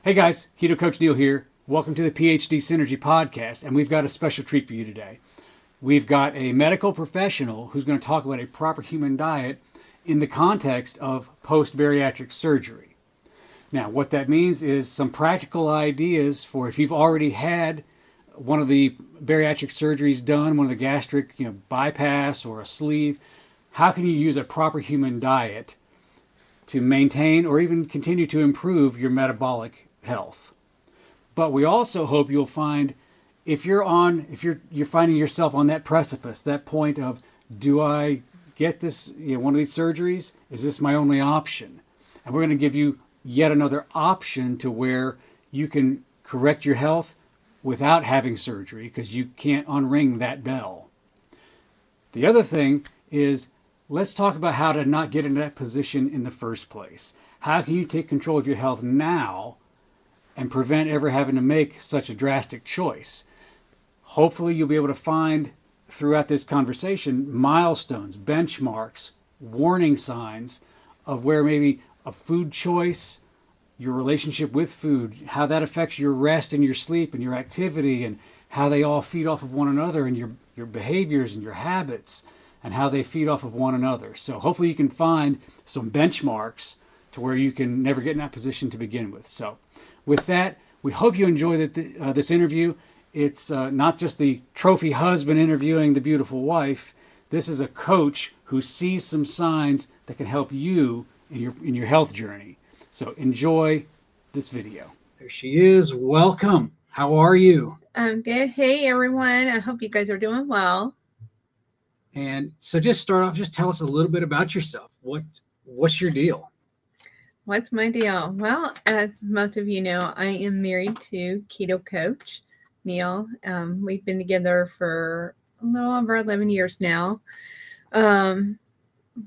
Hey guys, Keto Coach Neil here. Welcome to the PHDsynergy podcast, and we've got a special treat for you today. We've got a medical professional who's going to talk about a proper human diet in the context of post-bariatric surgery. Now, what that means is some practical ideas for if you've already had one of the bariatric surgeries done, one of the gastric, bypass or a sleeve. How can you use a proper human diet to maintain or even continue to improve your metabolic health? But we also hope you'll find if you're finding yourself on that precipice, that point of, do I get this, one of these surgeries? Is this my only option? And we're going to give you yet another option to where you can correct your health without having surgery, because you can't unring that bell. The other thing is, let's talk about how to not get in that position in the first place. How can you take control of your health now and prevent ever having to make such a drastic choice? Hopefully you'll be able to find throughout this conversation milestones, benchmarks, warning signs of where maybe a food choice, your relationship with food, how that affects your rest and your sleep and your activity, and how they all feed off of one another, and your behaviors and your habits, and how they feed off of one another. So hopefully you can find some benchmarks to where you can never get in that position to begin with. So with that, we hope you enjoy this interview. It's not just the trophy husband interviewing the beautiful wife. This is a coach who sees some signs that can help you in your health journey. So enjoy this video. There she is. Welcome. How are you? I'm good. Hey, everyone. I hope you guys are doing well. And so just start off, just tell us a little bit about yourself. What's your deal? What's my deal? Well, as most of you know, I am married to Keto Coach Neil. We've been together for a little over 11 years now.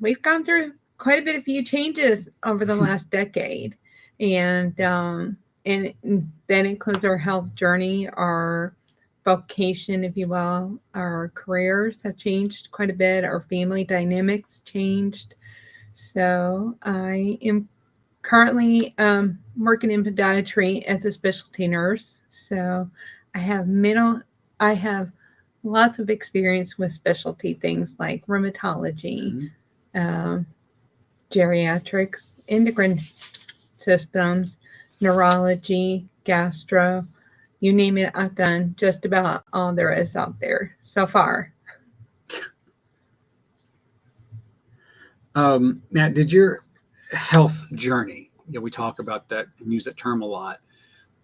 We've gone through quite a bit of few changes over the last decade. And that includes our health journey, our vocation, if you will. Our careers have changed quite a bit. Our family dynamics changed. So I am currently working in podiatry as a specialty nurse. So I have lots of experience with specialty things like rheumatology, geriatrics, endocrine systems, neurology, gastro, you name it, I've done just about all there is out there so far. Now, did your health journey, we talk about that and use that term a lot.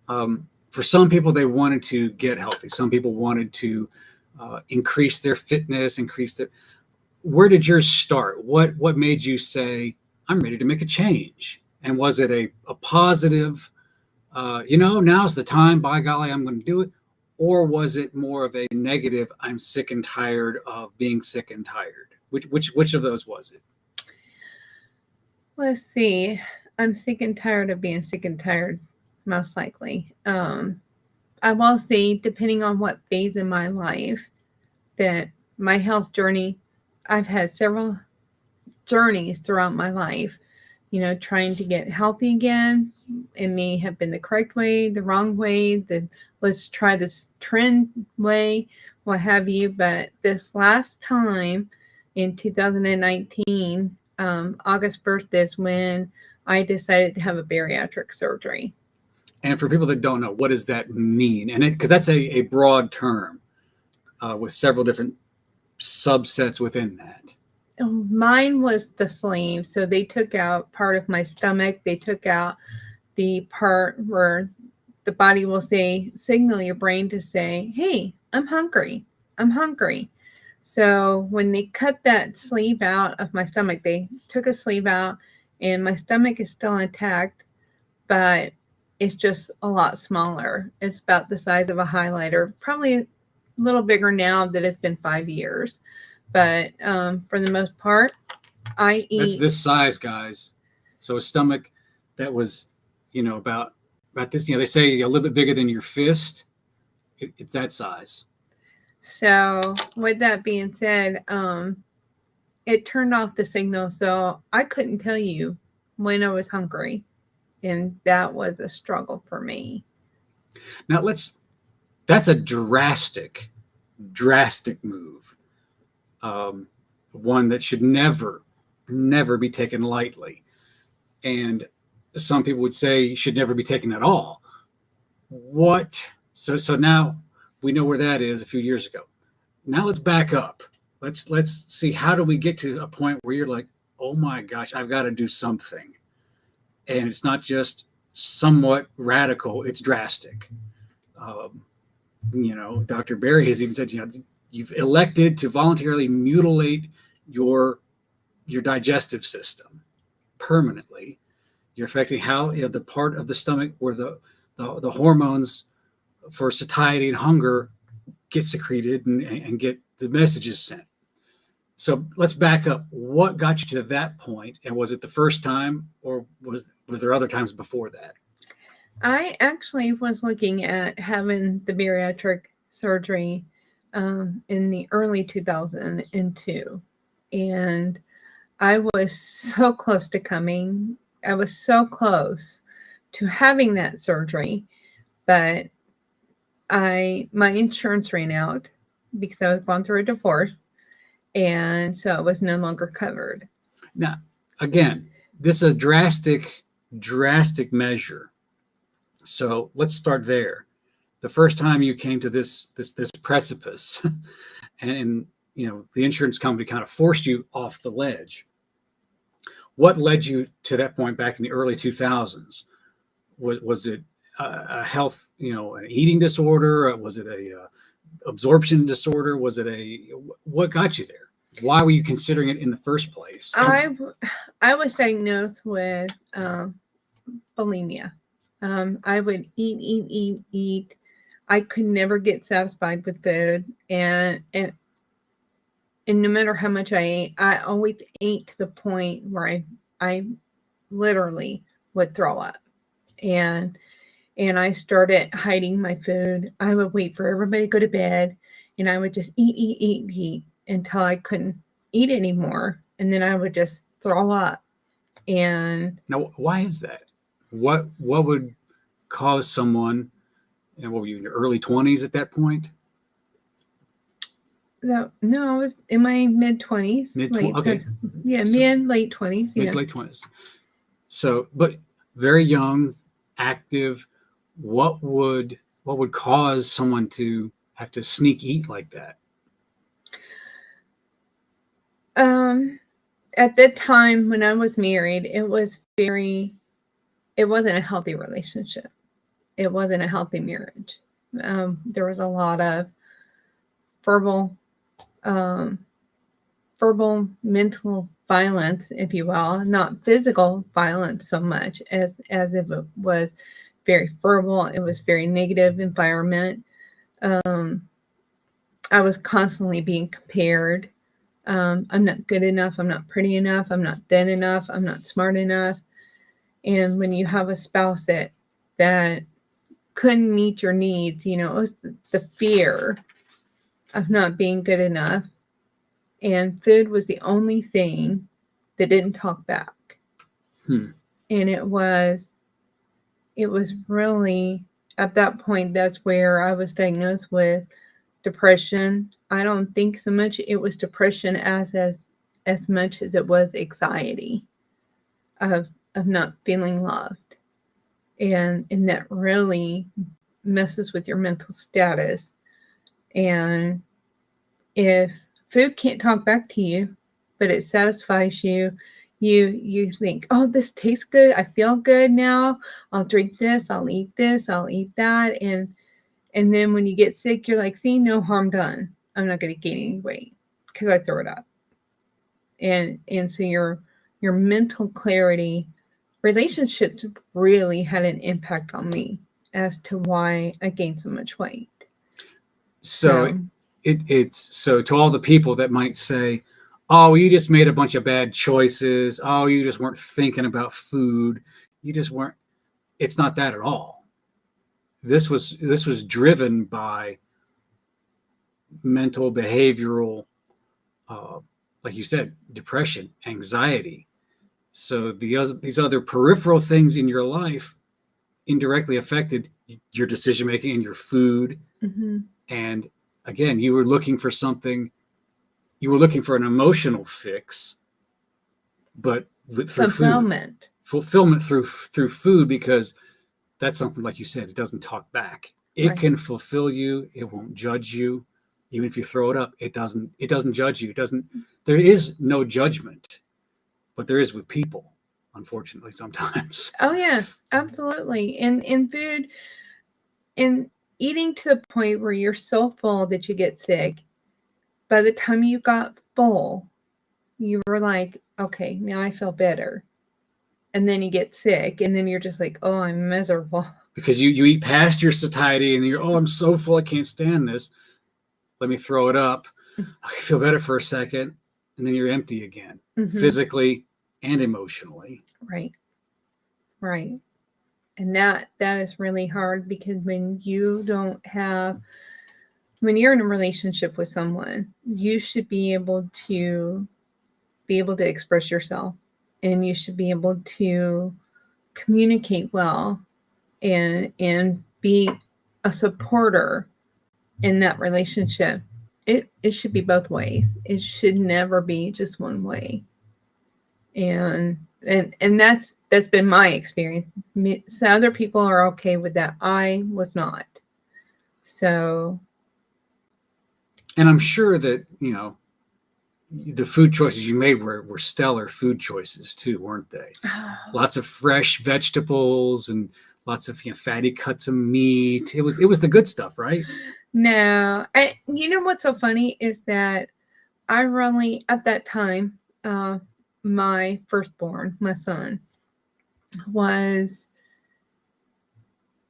For some people, they wanted to get healthy. Some people wanted to increase their fitness, where did yours start? What made you say, I'm ready to make a change? And was it a positive, now's the time, by golly, I'm going to do it? Or was it more of a negative, I'm sick and tired of being sick and tired? Which of those was it? Let's see. I'm sick and tired of being sick and tired, most likely. I will say, depending on what phase in my life, that my health journey, I've had several journeys throughout my life, trying to get healthy again. It may have been the correct way, the wrong way, let's try this trend way, what have you. But this last time in 2019, August 1st is when I decided to have a bariatric surgery. And for people that don't know, what does that mean? And because that's a broad term with several different subsets within that. Mine was the sleeve. So they took out part of my stomach. They took out the part where the body will signal your brain to say, hey, I'm hungry. I'm hungry. So when they cut that sleeve out of my stomach, they took a sleeve out, and my stomach is still intact, but it's just a lot smaller. It's about the size of a highlighter, probably a little bigger now that it's been 5 years. But for the most part, I eat. That's this size, guys. So a stomach that was, about this, they say a little bit bigger than your fist. It's that size. So with that being said, it turned off the signal. So I couldn't tell you when I was hungry. And that was a struggle for me. Now that's a drastic move. One that should never be taken lightly. And some people would say should never be taken at all. So now we know where that is a few years ago. Now let's back up. Let's see, how do we get to a point where you're like, oh my gosh, I've got to do something. And it's not just somewhat radical, it's drastic. Dr. Barry has even said, you've elected to voluntarily mutilate your digestive system permanently. You're affecting how the part of the stomach where the hormones for satiety and hunger get secreted and get the messages sent. So let's back up. What got you to that point? And was it the first time, or was there other times before that? I actually was looking at having the bariatric surgery in the early 2002. And I was so close to coming. I was so close to having that surgery, but my insurance ran out because I was going through a divorce, and so it was no longer covered. Now, again, this is a drastic measure. So let's start there. The first time you came to this precipice, and the insurance company kind of forced you off the ledge. What led you to that point back in the early 2000s? Was it a health, an eating disorder? Was it a absorption disorder? Was it what got you there? Why were you considering it in the first place? I was diagnosed with bulimia. I would eat. I could never get satisfied with food, and no matter how much I ate, I always ate to the point where I literally would throw up, and I started hiding my food. I would wait for everybody to go to bed, and I would just eat until I couldn't eat anymore, and then I would just throw up. And now, why is that? What would cause someone, and what were you, in your early 20s at that point? No, I was in my mid-20s. Okay. Yeah, So, late 20s. Yeah. Late 20s. So, but very young, active. What would cause someone to have to sneak eat like that? At that time when I was married, it wasn't a healthy relationship. It wasn't a healthy marriage. There was a lot of verbal mental violence, if you will, not physical violence so much as if it was very verbal. It was very negative environment. I was constantly being compared. I'm not good enough. I'm not pretty enough. I'm not thin enough. I'm not smart enough. And when you have a spouse that couldn't meet your needs, it was the fear of not being good enough. And food was the only thing that didn't talk back. And it was really, at that point, that's where I was diagnosed with depression. I don't think so much it was depression as much as it was anxiety of not feeling loved. And that really messes with your mental status. And if food can't talk back to you, but it satisfies you, you think, oh, this tastes good. I feel good now. I'll drink this. I'll eat this. I'll eat that. And then when you get sick, you're like, see, no harm done. I'm not going to gain any weight because I throw it up. And so your mental clarity, relationships really had an impact on me as to why I gained so much weight. So it's so to all the people that might say, oh, you just made a bunch of bad choices. Oh, you just weren't thinking about food. You just weren't. It's not that at all. This was driven by mental, behavioral, like you said, depression, anxiety, So these other peripheral things in your life indirectly affected your decision making and your food. Mm-hmm. And again, you were looking for something. You were looking for an emotional fix, but through Fulfillment. fulfillment through food, because that's something, like you said, it doesn't talk back. It Right. can fulfill you. It won't judge you. Even if you throw it up, it doesn't judge you. There is no judgment, but there is with people, unfortunately, sometimes. Oh yeah, absolutely. And in food, and eating to the point where you're so full that you get sick. By the time you got full, you were like, okay, now I feel better. And then you get sick, and then you're just like, oh, I'm miserable. Because you eat past your satiety and you're, oh, I'm so full, I can't stand this. Let me throw it up. I feel better for a second, and then you're empty again, Mm-hmm. physically and emotionally. Right. Right. And that is really hard, because when you're in a relationship with someone, you should be able to express yourself, and you should be able to communicate well, and be a supporter in that relationship. It should be both ways. It should never be just one way. And that's been my experience. So other people are okay with that. I was not. So, and I'm sure that the food choices you made were stellar food choices too, weren't they? Lots of fresh vegetables and lots of fatty cuts of meat. It was the good stuff, right? No, you know what's so funny is that I really, at that time, my firstborn, my son,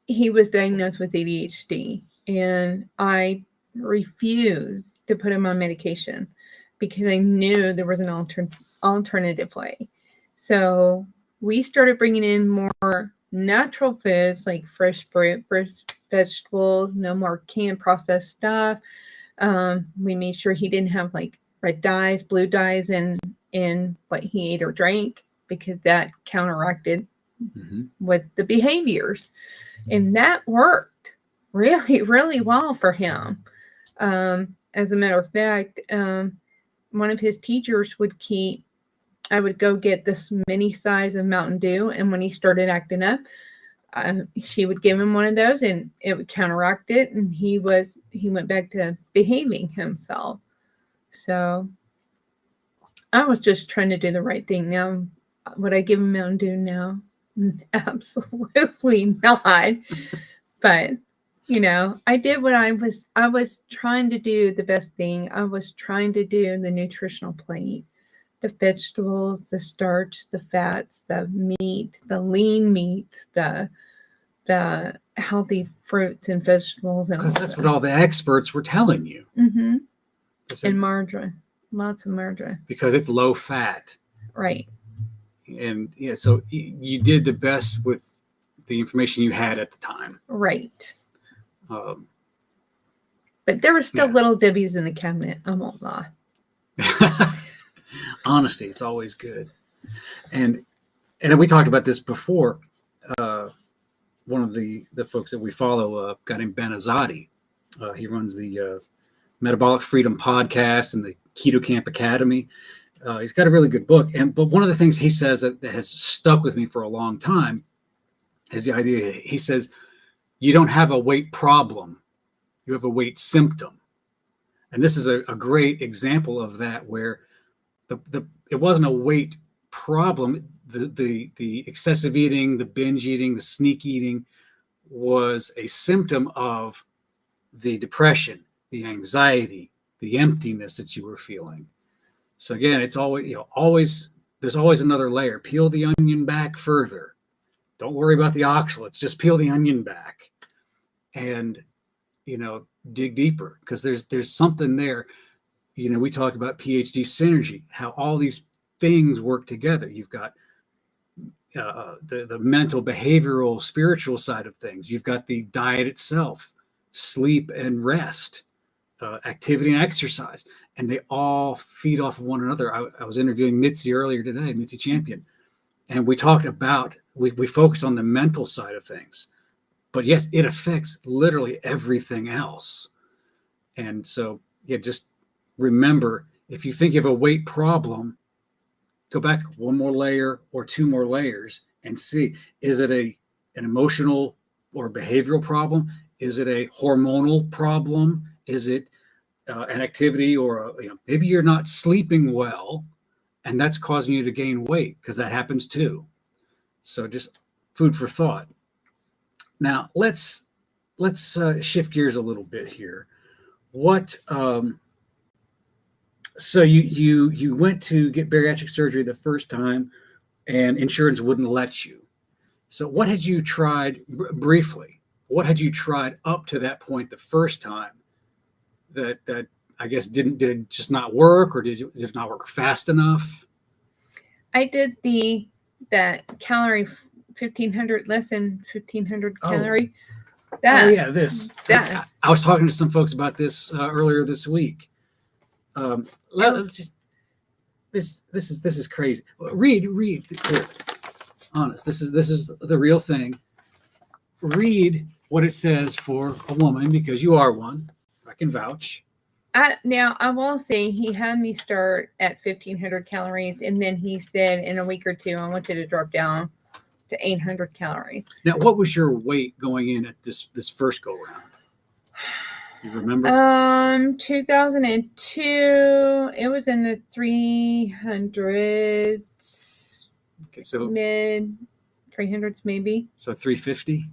he was diagnosed with ADHD, and I refused to put him on medication because I knew there was an alternative way. So we started bringing in more natural foods, like fresh fruit, fresh vegetables, no more canned processed stuff. We made sure he didn't have like red dyes, blue dyes in what he ate or drank, because that counteracted with the behaviors. And that worked really, really well for him. As a matter of fact, one of his teachers I would go get this mini size of Mountain Dew, and when he started acting up, she would give him one of those, and it would counteract it, and he went back to behaving himself. So I was just trying to do the right thing. Now, would I give him Mountain Dew now? Absolutely not. But I did what I was trying to do, the best thing. I was trying to do the nutritional plate, the vegetables, the starch, the fats, the meat, the lean meats, the healthy fruits and vegetables, and because that's what all the experts were telling you. Mm-hmm. And margarine, lots of margarine, because it's low fat. Right. And so you did the best with the information you had at the time. Right. But there were still little dibbies in the cabinet. I won't lie. Honesty, it's always good. And we talked about this before. One of the folks that we follow, a guy named Ben Azadi, he runs the Metabolic Freedom podcast and the Keto Camp Academy. He's got a really good book. But one of the things he says that has stuck with me for a long time is the idea. He says, you don't have a weight problem, you have a weight symptom. And this is a great example of that, where it wasn't a weight problem. The excessive eating, the binge eating, the sneak eating was a symptom of the depression, the anxiety, the emptiness that you were feeling. So again, it's always there's always another layer. Peel the onion back further. Don't worry about the oxalates. Just peel the onion back, and dig deeper, because there's something there. We talk about PHDsynergy, how all these things work together. You've got the mental, behavioral, spiritual side of things. You've got the diet itself, sleep and rest, activity and exercise, and they all feed off of one another. I was interviewing Mitzi earlier today, Mitzi Champion, And we talked about, we focused on the mental side of things, but yes, it affects literally everything else. And so, yeah, just remember, if you think you have a weight problem, go back one more layer or two more layers and see, is it an emotional or behavioral problem? Is it a hormonal problem? Is it an activity, or maybe you're not sleeping well and that's causing you to gain weight, because that happens too. So just food for thought. Now let's shift gears a little bit here. What so you went to get bariatric surgery the first time, and insurance wouldn't let you. So what had you tried briefly? What had you tried up to that point the first time that I guess did it just not work, or did it not work fast enough? I did that calorie 1500, less than 1500 calorie. I was talking to some folks about this earlier this week. This is crazy. Read here. Honest, this is the real thing. Read what it says for a woman, because you are one. I can vouch. Now, I will say he had me start at 1500 calories, and then he said in a week or two, I want you to drop down to 800 calories. Now, what was your weight going in at this first go round? You remember? 2002, it was in the 300s. Okay, so mid 300s maybe. So 350?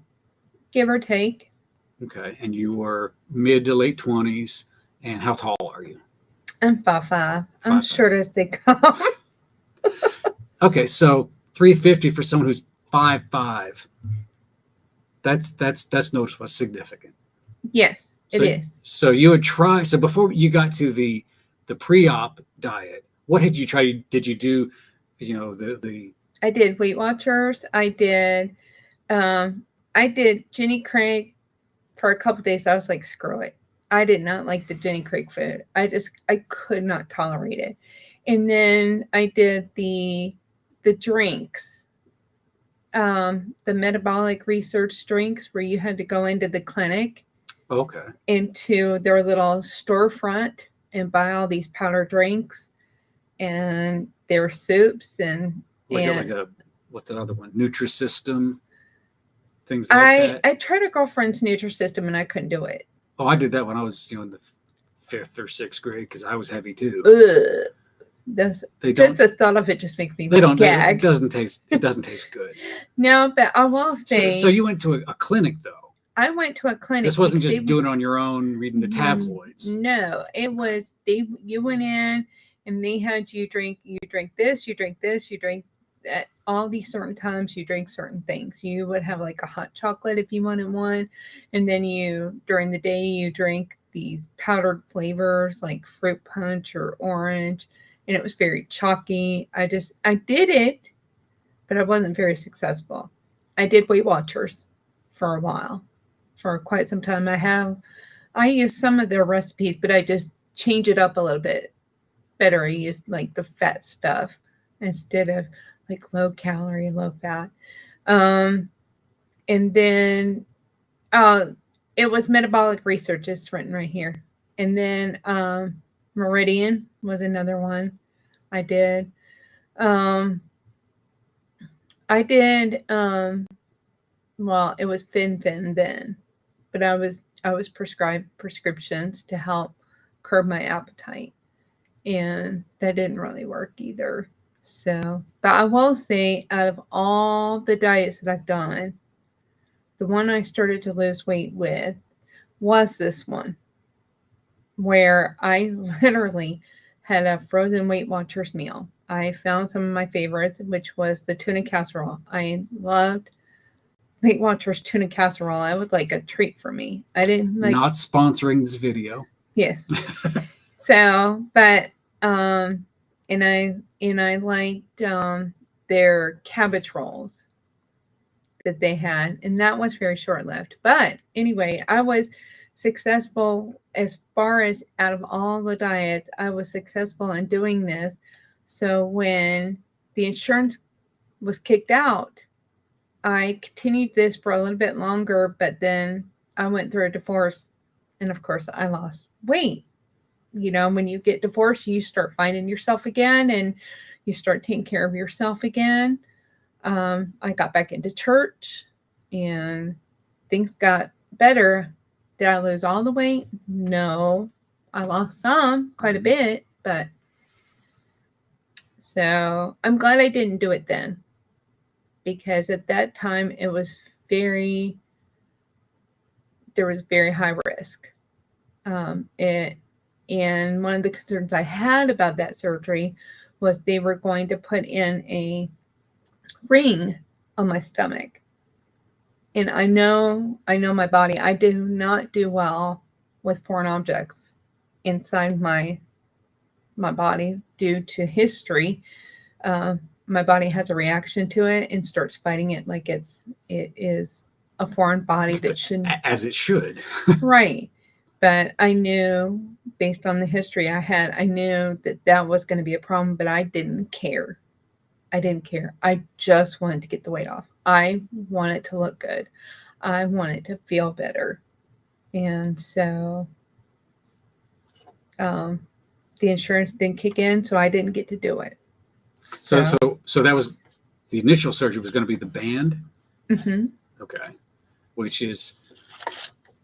Give or take. Okay, and you were mid to late 20s. And how tall are you? I'm 5'5". I'm short as they come. Okay, so 350 for someone who's 5'5". That's noticeable, significant. Yes, it is. So you would try. So before you got to the pre-op diet, what had you tried? Did you do, the? I did Weight Watchers. I did Jenny Craig for a couple of days. I was like, screw it. I did not like the Jenny Craig food. I could not tolerate it. And then I did the drinks, the metabolic research drinks, where you had to go into the clinic, into their little storefront and buy all these powder drinks and their soups and what's that other one? Nutrisystem, things like that. I tried a girlfriend's Nutrisystem and I couldn't do it. Oh, I did that when I was, in the 5th or 6th grade, because I was heavy too. Ugh. Just the thought of it just makes me gag. It doesn't taste good. No, but I will say. So you went to a clinic though. I went to a clinic. This wasn't just doing it on your own, reading the tabloids. No, it was you went in and they had you drink this, you drink at all these certain times, you drink certain things. You would have like a hot chocolate if you wanted one, and then during the day you drink these powdered flavors like fruit punch or orange, and it was very chalky. I did it, but I wasn't very successful. I did Weight Watchers for a while, for quite some time. I use some of their recipes, but I just change it up a little bit better. I use like the fat stuff instead of like low calorie, low fat. And then it was metabolic research. It's written right here. And then Meridian was another one I did. Well, it was Fin then, but I was prescribed prescriptions to help curb my appetite, and that didn't really work either. So, but I will say, out of all the diets that I've done, the one I started to lose weight with was this one, where I literally had a frozen Weight Watchers meal. I found some of my favorites, which was the tuna casserole. I loved Weight Watchers tuna casserole. It was like a treat for me. I didn't like. Not sponsoring this video. Yes. So, but and I liked their cabbage rolls that they had, and that was very short-lived. But anyway, I was successful as far as out of all the diets. I was successful in doing this. So when the insurance was kicked out. I continued this for a little bit longer, but then I went through a divorce, and of course I lost weight. You know, when you get divorced, you start finding yourself again, and you start taking care of yourself again. I got back into church, and things got better. Did I lose all the weight? No. I lost some, quite a bit, but so I'm glad I didn't do it then, because at that time it was there was very high risk. And one of the concerns I had about that surgery was they were going to put in a ring on my stomach. And I know my body. I do not do well with foreign objects inside my body due to history. My body has a reaction to it and starts fighting it like it is a foreign body that shouldn't. As it should. Right. But I knew, based on the history I had, I knew that was going to be a problem, but I didn't care. I didn't care. I just wanted to get the weight off. I wanted to look good. I wanted to feel better. And so the insurance didn't kick in, so I didn't get to do it. So that was the initial surgery was going to be the band. Mm-hmm. Okay. Which is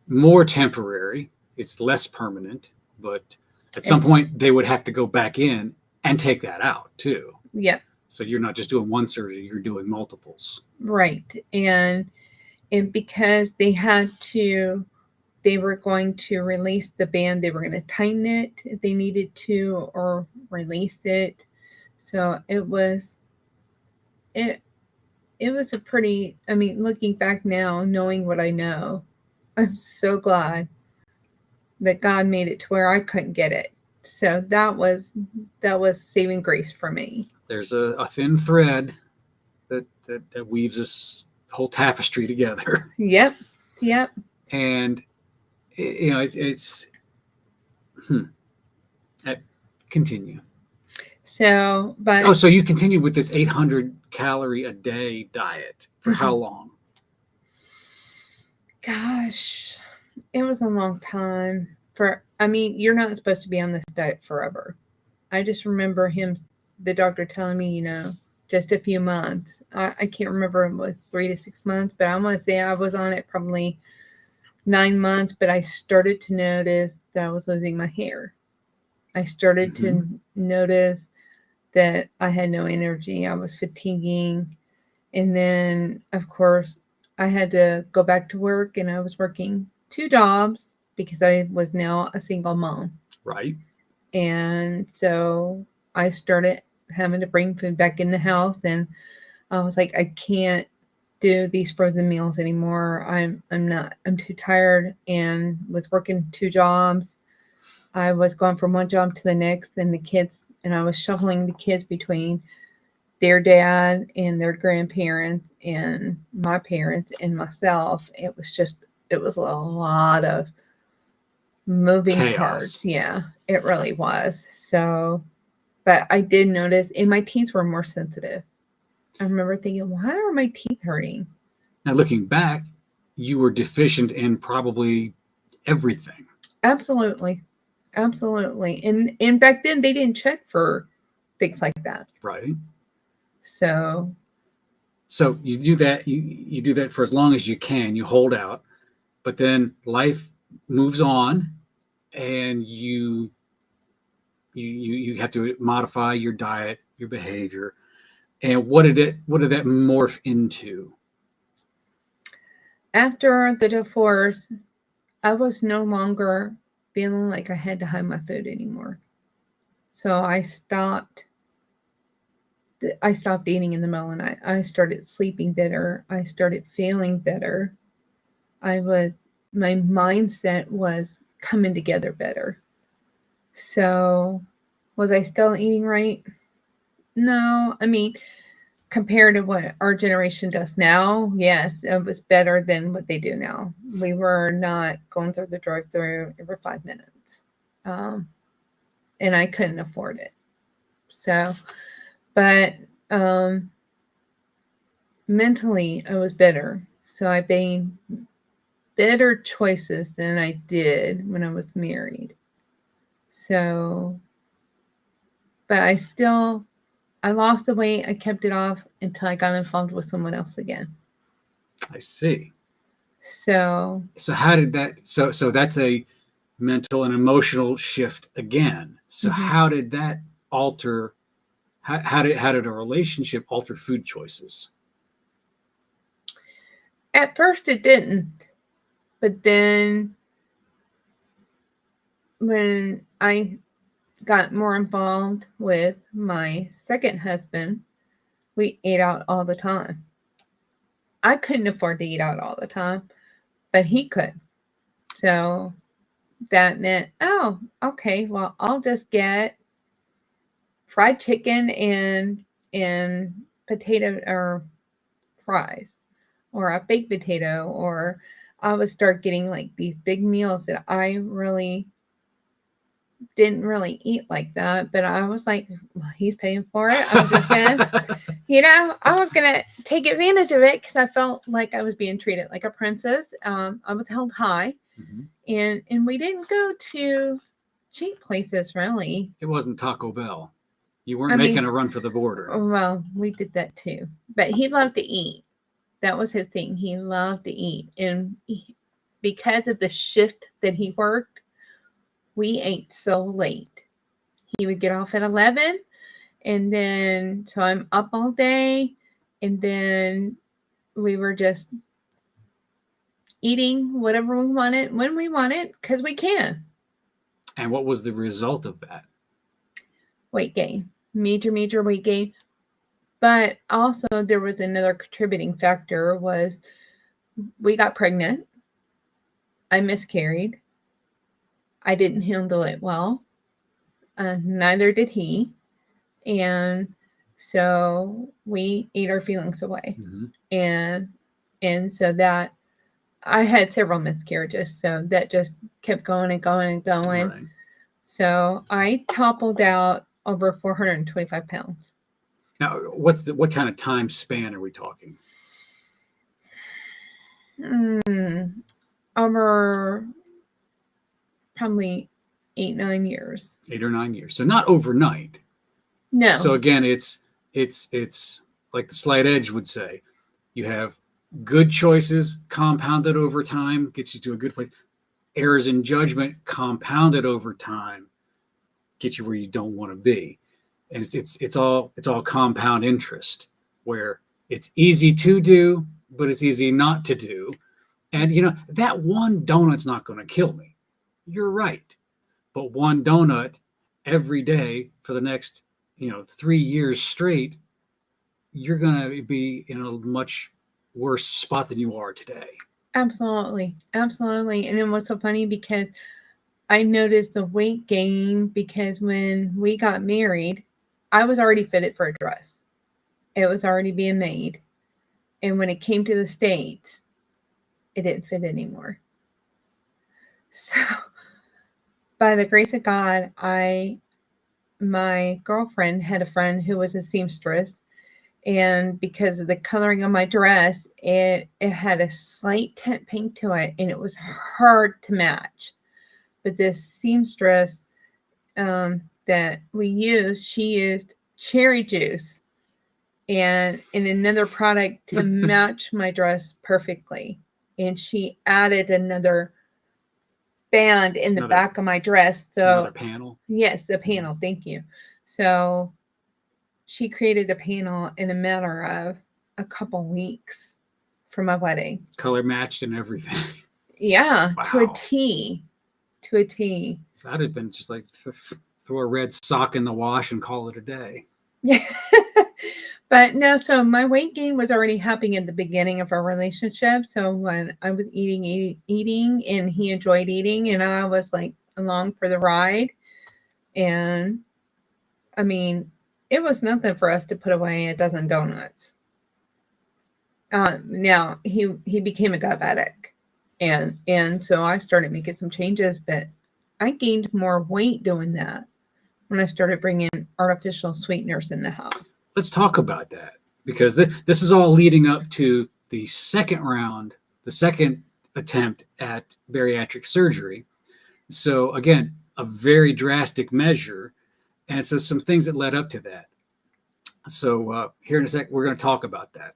more temporary. It's less permanent, but at some point they would have to go back in and take that out too. Yeah. So you're not just doing one surgery, you're doing multiples. Right. And because they were going to release the band, they were going to tighten it if they needed to, or release it. So it was a pretty, I mean, looking back now, knowing what I know, I'm so glad that God made it to where I couldn't get it. So that was saving grace for me. There's a thin thread that weaves this whole tapestry together. Yep. And you know, it's continue. So, but so you continue with this 800 calorie a day diet for how long? Gosh, it was a long time. I mean, you're not supposed to be on this diet forever. I just remember the doctor telling me, you know, just a few months. I can't remember if it was 3 to 6 months, but I want to say I was on it probably 9 months, but I started to notice that I was losing my hair. I started to notice that I had no energy. I was fatiguing. And then, of course, I had to go back to work, and I was working 2 jobs because I was now a single mom. Right. And so I started having to bring food back in the house, and I was like, I can't do these frozen meals anymore. I'm too tired. And with working 2 jobs, I was going from one job to the next, and I was shuffling the kids between their dad and their grandparents and my parents and myself. It was a lot of moving chaos. Parts. Yeah, it really was. So, but I did notice, and my teeth were more sensitive. I remember thinking, why are my teeth hurting? Now, looking back, you were deficient in probably everything. Absolutely. And back then they didn't check for things like that. Right. So you do that. You do that for as long as you can. You hold out, but then life moves on, and you have to modify your diet, your behavior. And what did that morph into? After the divorce, I was no longer feeling like I had to hide my food anymore. So I stopped eating in the middle of the night. I started sleeping better. I started feeling better. My mindset was coming together better. So was I still eating right? No. I mean, compared to what our generation does now, yes, it was better than what they do now. We were not going through the drive-through every 5 minutes. And I couldn't afford it. So, but mentally I was bitter. So I made better choices than I did when I was married. So, but I lost the weight. I kept it off until I got involved with someone else again. I see. So how did that, so that's a mental and emotional shift again. So how did that alter, how did a relationship alter food choices? at first it didn't, but then when I got more involved with my second husband, we ate out all the time. I couldn't afford to eat out all the time, but he could. So that meant, oh, okay, well, I'll just get fried chicken and potato or fries or a baked potato, or I would start getting like these big meals that I really didn't really eat like that, but I was like, well, he's paying for it. I was just gonna, I was gonna take advantage of it because I felt like I was being treated like a princess. I was held high, and we didn't go to cheap places really. It wasn't Taco Bell. You weren't making a run for the border. Well, we did that too, but he loved to eat. That was his thing. He loved to eat, and because of the shift that he worked, we ate so late. He would get off at 11, and then so I'm up all day, and then we were just eating whatever we wanted when we wanted because we can. And what was the result of that? Weight gain, major weight gain. But also there was another contributing factor was we got pregnant. I miscarried. I didn't handle it well. Neither did he. And so we ate our feelings away. And so that I had several miscarriages. So that just kept going and going and going. Right. So I toppled out over 425 pounds. Now, what kind of time span are we talking? Over probably 8-9 years. 8 or 9 years. So not overnight. No. So again, it's like the slight edge would say, you have good choices compounded over time, gets you to a good place. Errors in judgment compounded over time get you where you don't want to be. And it's all compound interest, where it's easy to do, but it's easy not to do. And that one donut's not going to kill me. You're right. But one donut every day for the next 3 years straight, you're going to be in a much worse spot than you are today. Absolutely. And it was so funny because I noticed the weight gain because when we got married, I was already fitted for a dress. It was already being made. And when it came to the States, it didn't fit anymore. So by the grace of God, my girlfriend had a friend who was a seamstress. And because of the coloring of my dress, it had a slight tint pink to it, and it was hard to match. But this seamstress that we used, she used cherry juice and in another product to match my dress perfectly. And she added another band in the back of my dress. So another panel? Yes, the panel. Thank you. So she created a panel in a matter of a couple weeks for my wedding. Color matched and everything. Yeah, wow. To a T. So I'd have been just like throw a red sock in the wash and call it a day. Yeah. But no, so my weight gain was already happening at the beginning of our relationship. So when I was eating, and he enjoyed eating, and I was like along for the ride. And I mean, it was nothing for us to put away a dozen donuts. Now he became a diabetic, and so I started making some changes, but I gained more weight doing that when I started bringing artificial sweeteners in the house. Let's talk about that. because this is all leading up to the second round, the second attempt at bariatric surgery. So again, a very drastic measure. And so some things that led up to that. So here in a sec, we're going to talk about that.